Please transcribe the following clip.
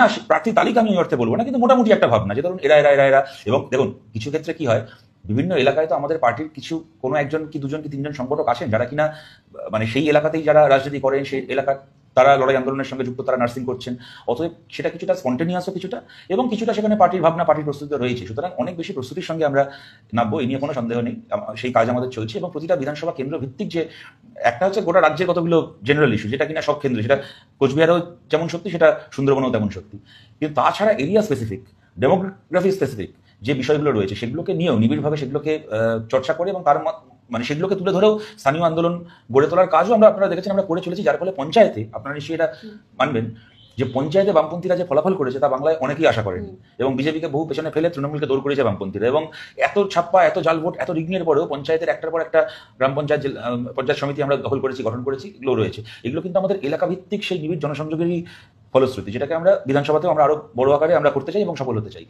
না প্রার্থী তালিকা আমি এই অর্থে বলবো না, কিন্তু মোটামুটি একটা ভাবনা যে ধরুন এরা এরা এরা এরা। এবং দেখুন কিছু ক্ষেত্রে কি হয়, বিভিন্ন এলাকায় তো আমাদের পার্টির কিছু কোনো একজন কি দুজন কি তিনজন সংগঠক আছেন যারা কিনা মানে সেই এলাকাতেই যারা রাজনীতি করেন, সেই এলাকার তারা লড়াই আন্দোলনের সঙ্গে যুক্ত, তারা নার্সিং করছেন। অতএব সেটা কিছুটা স্পন্টেনিয়াসও কিছুটা, এবং কিছুটা সেখানে পার্টির ভাবনা, পার্টির প্রস্তুতি রয়েছে। সুতরাং অনেক বেশি প্রস্তুতির সঙ্গে আমরা নামবো, এই নিয়ে কোনো সন্দেহ নেই। সেই কাজ আমাদের চলছে, এবং প্রতিটা বিধানসভা কেন্দ্র ভিত্তিক যে একটা হচ্ছে গোটা রাজ্যের কতগুলো জেনারেল ইস্যু, যেটা কিনা সব কেন্দ্রে, সেটা কোচবিহারেও যেমন সত্যি, সেটা সুন্দরবনেও তেমন সত্যি। কিন্তু তাছাড়া এরিয়া স্পেসিফিক, ডেমোগ্রাফি স্পেসিফিক যে বিষয়গুলো রয়েছে, সেগুলোকে নিয়েও নিবিড়ভাবে সেগুলোকে চর্চা করে, এবং তার মানে সেগুলোকে তুলে ধরেও স্থানীয় আন্দোলন গড়ে তোলার কাজও আপনারা দেখেছেন আমরা করে চলেছি। যার ফলে পঞ্চায়েতে, আপনারা নিশ্চয়ই এটা মানবেন যে পঞ্চায়েতে বামপন্থীরা যে ফলাফল করেছে তা বাংলায় অনেকেই আশা করেনি, এবং বিজেপিকে বহু পেছনে ফেলে তৃণমূলকে দৌড় করেছে বামপন্থীরা। এবং এত ছাপ্পা, এত জাল ভোট, এত রিগনের পরেও পঞ্চায়েতের একটার পর একটা গ্রাম পঞ্চায়েত, পঞ্চায়েত সমিতি আমরা দখল করেছি, গঠন করেছি, এগুলো রয়েছে। এগুলো কিন্তু আমাদের এলাকা ভিত্তিক সেই নিবিড় জনসংযোগেরই ফলশ্রুতি, যেটাকে আমরা বিধানসভাতেও আমরা আরো বড় আকারে আমরা করতে চাই এবং সফল হতে চাই।